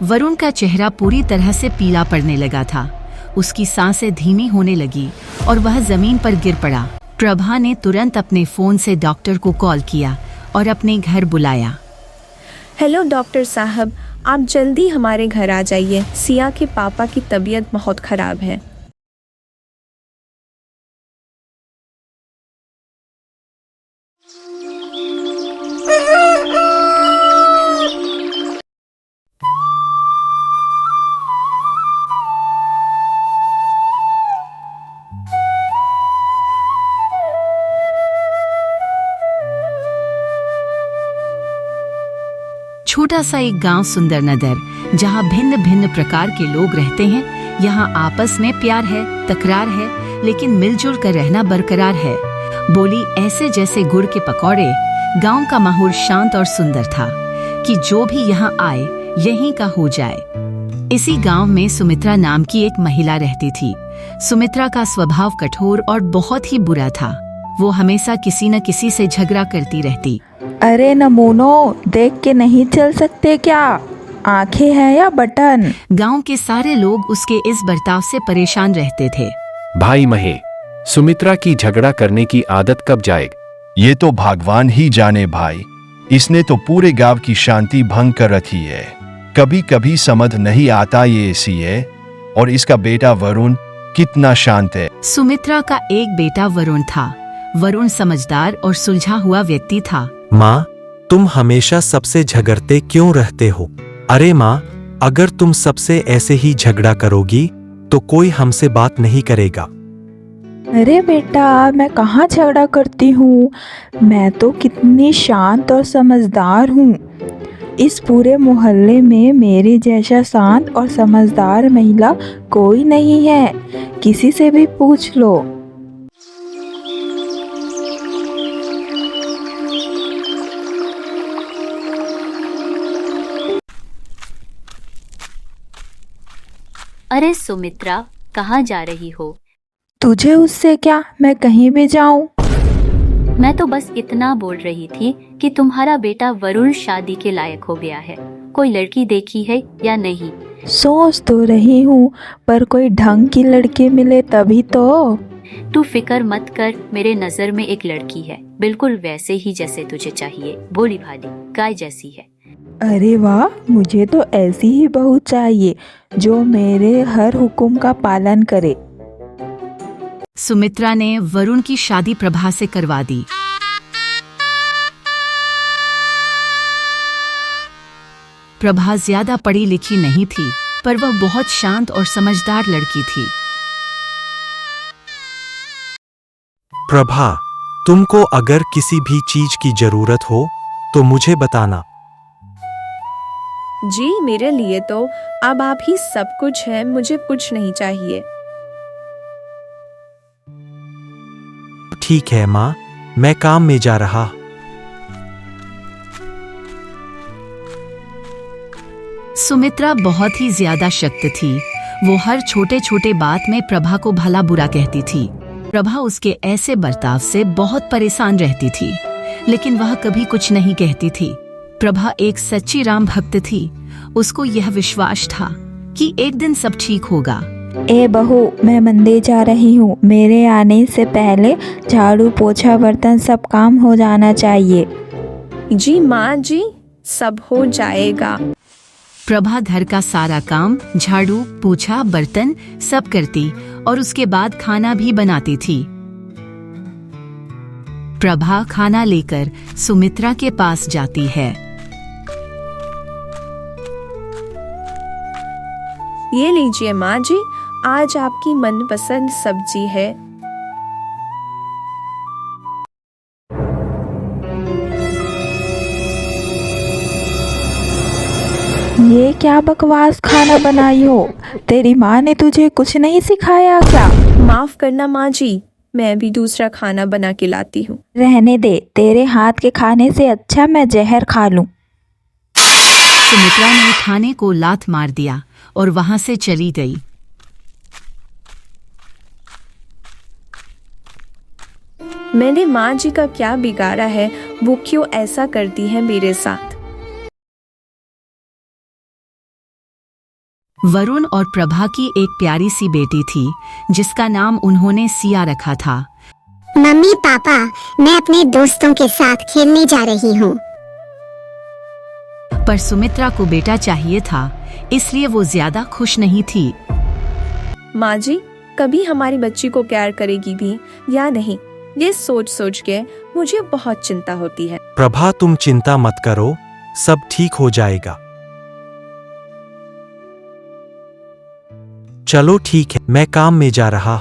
वरुण का चेहरा पूरी तरह से पीला पड़ने लगा था। उसकी सांसें धीमी होने लगी और वह जमीन पर गिर पड़ा। प्रभा ने तुरंत अपने फोन से डॉक्टर को कॉल किया और अपने घर बुलाया। हेलो डॉक्टर साहब, आप जल्दी हमारे घर आ जाइए। सिया के पापा की तबीयत बहुत ख़राब है। छोटा सा एक गांव सुंदर नगर, जहां भिन्न भिन्न प्रकार के लोग रहते हैं। यहाँ आपस में प्यार है, तकरार है, लेकिन मिलजुल कर रहना बरकरार है। बोली ऐसे जैसे गुड़ के पकौड़े। गांव का माहौल शांत और सुंदर था कि जो भी यहाँ आए यहीं का हो जाए। इसी गांव में सुमित्रा नाम की एक महिला रहती थी। सुमित्रा का स्वभाव कठोर और बहुत ही बुरा था। वो हमेशा किसी न किसी से झगड़ा करती रहती। अरे नमूनो, देख के नहीं चल सकते क्या? आंखें हैं या बटन? गांव के सारे लोग उसके इस बर्ताव से परेशान रहते थे। भाई महे, सुमित्रा की झगड़ा करने की आदत कब जाएगी? ये तो भगवान ही जाने भाई। इसने तो पूरे गांव की शांति भंग कर रखी है। कभी कभी समझ नहीं आता ये ऐसी है। और इसका बेटा वरुण कितना शांत है। सुमित्रा का एक बेटा वरुण था। वरुण समझदार और सुलझा हुआ व्यक्ति था। माँ, तुम हमेशा सबसे झगड़ते क्यों रहते हो? अरे माँ, अगर तुम सबसे ऐसे ही झगड़ा करोगी तो कोई हमसे बात नहीं करेगा। अरे बेटा, मैं कहाँ झगड़ा करती हूँ? मैं तो कितनी शांत और समझदार हूँ। इस पूरे मोहल्ले में मेरे जैसा शांत और समझदार महिला कोई नहीं है। किसी से भी पूछ लो। अरे सुमित्रा, कहाँ जा रही हो? तुझे उससे क्या, मैं कहीं भी जाऊं। मैं तो बस इतना बोल रही थी कि तुम्हारा बेटा वरुण शादी के लायक हो गया है। कोई लड़की देखी है या नहीं? सोच तो रही हूँ, पर कोई ढंग की लड़की मिले तभी तो। तू फिक्र मत कर, मेरे नजर में एक लड़की है, बिल्कुल वैसे ही जैसे तुझे चाहिए। भोली भाली गाय जैसी है। अरे वाह, मुझे तो ऐसी ही बहू चाहिए जो मेरे हर हुक्म का पालन करे। सुमित्रा ने वरुण की शादी प्रभा से करवा दी। प्रभा ज्यादा पढ़ी लिखी नहीं थी, पर वह बहुत शांत और समझदार लड़की थी। प्रभा, तुमको अगर किसी भी चीज की जरूरत हो तो मुझे बताना। जी, मेरे लिए तो अब आप ही सब कुछ है, मुझे कुछ नहीं चाहिए। ठीक है माँ, मैं काम में जा रहा। सुमित्रा बहुत ही ज्यादा शक्त थी। वो हर छोटे छोटे बात में प्रभा को भला बुरा कहती थी। प्रभा उसके ऐसे बर्ताव से बहुत परेशान रहती थी, लेकिन वह कभी कुछ नहीं कहती थी। प्रभा एक सच्ची राम भक्त थी। उसको यह विश्वास था कि एक दिन सब ठीक होगा। ए बहू, मैं मंदिर जा रही हूँ। मेरे आने से पहले झाड़ू पोछा बर्तन सब काम हो जाना चाहिए। जी माँ जी, सब हो जाएगा। प्रभा घर का सारा काम, झाड़ू पोछा बर्तन सब करती और उसके बाद खाना भी बनाती थी। प्रभा खाना लेकर सुमित्रा के पास जाती है। ये लीजिए माँ जी, आज आपकी मनपसंद सब्जी है। ये क्या बकवास खाना बनाई हो? तेरी माँ ने तुझे कुछ नहीं सिखाया क्या? माफ करना माँ जी, मैं भी दूसरा खाना बना के लाती हूँ। रहने दे, तेरे हाथ के खाने से अच्छा मैं जहर खा लूं। सुमित्रा ने खाने को लात मार दिया और वहां से चली गई। मैंने माँ जी का क्या बिगाड़ा है? वो क्यों ऐसा करती है मेरे साथ? वरुण और प्रभा की एक प्यारी सी बेटी थी जिसका नाम उन्होंने सिया रखा था। मम्मी पापा, मैं अपने दोस्तों के साथ खेलने जा रही हूँ। पर सुमित्रा को बेटा चाहिए था, इसलिए वो ज्यादा खुश नहीं थी। माँ जी, कभी हमारी बच्ची को प्यार करेगी भी या नहीं, ये सोच सोच के मुझे बहुत चिंता होती है। प्रभा, तुम चिंता मत करो, सब ठीक हो जाएगा। चलो ठीक है, मैं काम में जा रहा।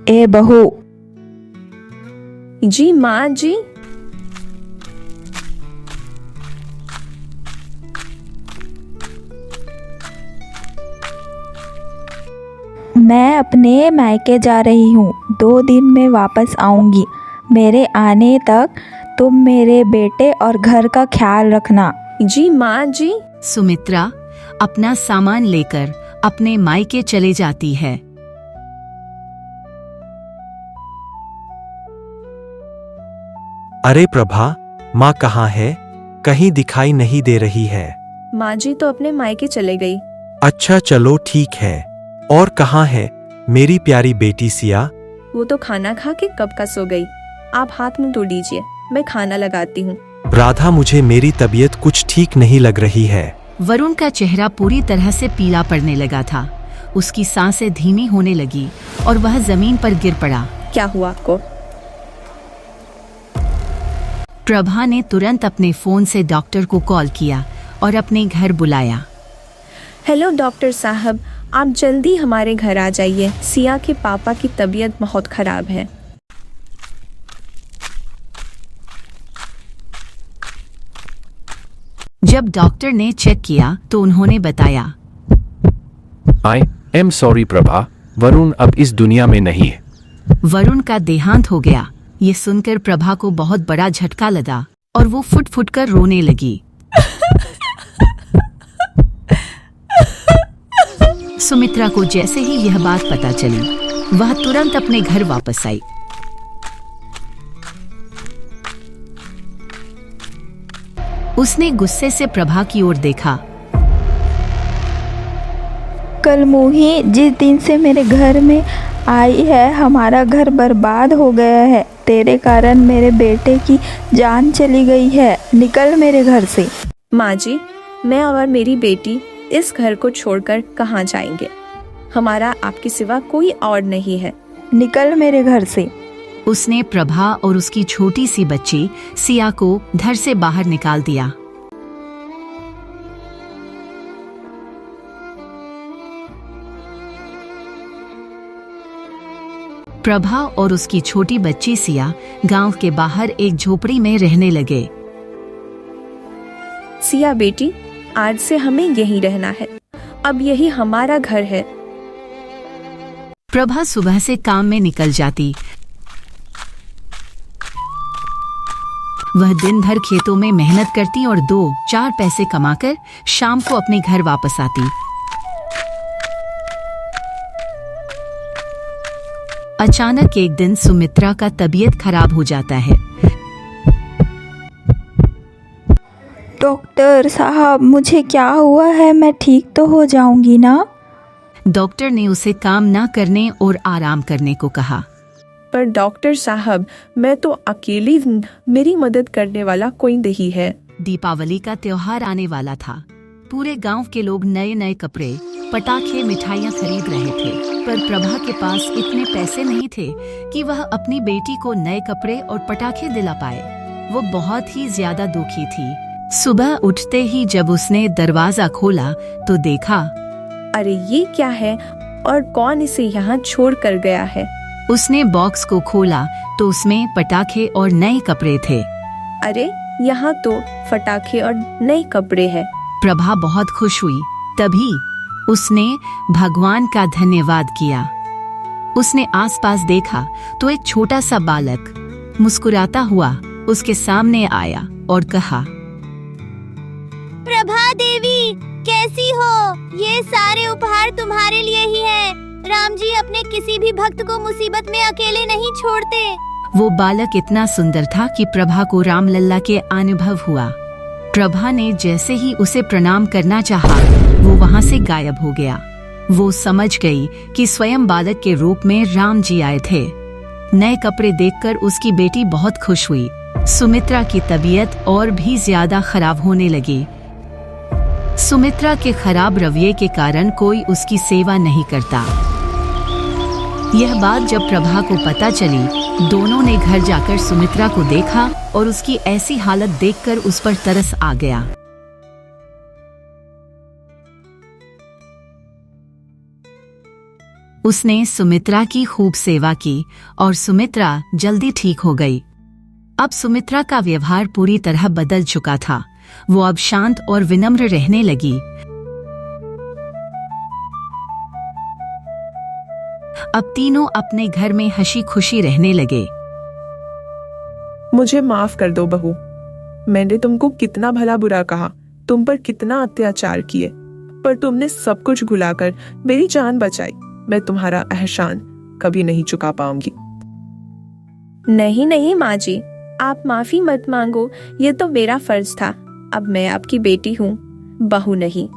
ए बहू, जी माँ जी। मैं अपने मायके जा रही हूँ, 2 दिन में वापस आऊँगी। मेरे आने तक तुम मेरे बेटे और घर का ख्याल रखना। जी माँ जी। सुमित्रा अपना सामान लेकर अपने मायके चले जाती है। अरे प्रभा, माँ कहाँ है? कहीं दिखाई नहीं दे रही है। माँ जी तो अपने मायके चले गई। अच्छा चलो ठीक है। और कहाँ है मेरी प्यारी बेटी सिया? वो तो खाना खा के कब का सो गई। आप हाथ मुंह धो लीजिए, मैं खाना लगाती हूँ। राधा, मुझे मेरी तबीयत कुछ ठीक नहीं लग रही है। वरुण का चेहरा पूरी तरह से पीला पड़ने लगा था। उसकी सांसें धीमी होने लगी और वह जमीन पर गिर पड़ा। क्या हुआ आपको? प्रभा ने तुरंत अपने फोन से डॉक्टर को कॉल किया और अपने घर बुलाया। हेलो डॉक्टर साहब, आप जल्दी हमारे घर आ जाइए। सिया के पापा की तबीयत बहुत खराब है। जब डॉक्टर ने चेक किया तो उन्होंने बताया, I am sorry Prabha, Varun अब इस दुनिया में नहीं है। वरुण का देहांत हो गया। ये सुनकर प्रभा को बहुत बड़ा झटका लगा और वो फुट फुट कर रोने लगी। सुमित्रा को जैसे ही यह बात पता चली, वह तुरंत अपने घर वापस आई। उसने गुस्से से प्रभा की ओर देखा। कल मुही जिस दिन से मेरे घर में आई है, हमारा घर बर्बाद हो गया है। तेरे कारण मेरे बेटे की जान चली गई है। निकल मेरे घर से। माँ जी, मैं और मेरी बेटी इस घर को छोड़कर कहाँ जाएंगे? हमारा आपके सिवा कोई और नहीं है। निकल मेरे घर से। उसने प्रभा और उसकी छोटी सी बच्ची सिया को घर से बाहर निकाल दिया। प्रभा और उसकी छोटी बच्ची सिया गांव के बाहर एक झोपड़ी में रहने लगे। सिया बेटी, आज से हमें यहीं रहना है। अब यही हमारा घर है। प्रभा सुबह से काम में निकल जाती। वह दिन भर खेतों में मेहनत करती और 2-4 पैसे कमाकर शाम को अपने घर वापस आती। अचानक एक दिन सुमित्रा का तबीयत खराब हो जाता है। डॉक्टर साहब, मुझे क्या हुआ है? मैं ठीक तो हो जाऊंगी ना? डॉक्टर ने उसे काम ना करने और आराम करने को कहा। पर डॉक्टर साहब, मैं तो अकेली, मेरी मदद करने वाला कोई नहीं है। दीपावली का त्योहार आने वाला था। पूरे गांव के लोग नए नए कपड़े, पटाखे, मिठाइयाँ खरीद रहे थे, पर प्रभा के पास इतने पैसे नहीं थे कि वह अपनी बेटी को नए कपड़े और पटाखे दिला पाए। वो बहुत ही ज्यादा दुखी थी। सुबह उठते ही जब उसने दरवाजा खोला तो देखा, अरे ये क्या है और कौन इसे यहाँ छोड़ कर गया है? उसने बॉक्स को खोला तो उसमें पटाखे और नए कपड़े थे। अरे यहाँ तो पटाखे और नए कपड़े हैं। प्रभा बहुत खुश हुई। तभी उसने भगवान का धन्यवाद किया। उसने आसपास देखा तो एक छोटा सा बालक मुस्कुराता हुआ उसके सामने आया और कहा, प्रभा देवी, कैसी हो? ये सारे उपहार तुम्हारे लिए ही है। राम जी अपने किसी भी भक्त को मुसीबत में अकेले नहीं छोड़ते। वो बालक इतना सुंदर था कि प्रभा को राम लल्ला के अनुभव हुआ। प्रभा ने जैसे ही उसे प्रणाम करना चाहा, वो वहां से गायब हो गया। वो समझ गई कि स्वयं बालक के रूप में राम जी आए थे। नए कपड़े देखकर उसकी बेटी बहुत खुश हुई। सुमित्रा की तबीयत और भी ज्यादा खराब होने लगी। सुमित्रा के खराब रवैये के कारण कोई उसकी सेवा नहीं करता। यह बात जब प्रभा को पता चली, दोनों ने घर जाकर सुमित्रा को देखा और उसकी ऐसी हालत देखकर उस पर तरस आ गया। उसने सुमित्रा की खूब सेवा की और सुमित्रा जल्दी ठीक हो गई। अब सुमित्रा का व्यवहार पूरी तरह बदल चुका था। वो अब शांत और विनम्र रहने लगी। अब तीनों अपने घर में हंसी खुशी रहने लगे। मुझे माफ कर दो बहू, मैंने तुमको कितना भला बुरा कहा, तुम पर कितना अत्याचार किए, पर तुमने सब कुछ भुलाकर मेरी जान बचाई। मैं तुम्हारा एहसान कभी नहीं चुका पाऊंगी। नहीं नहीं माँ जी, आप माफी मत मांगो, ये तो मेरा फर्ज था। अब मैं आपकी बेटी हूँ, बहू नहीं।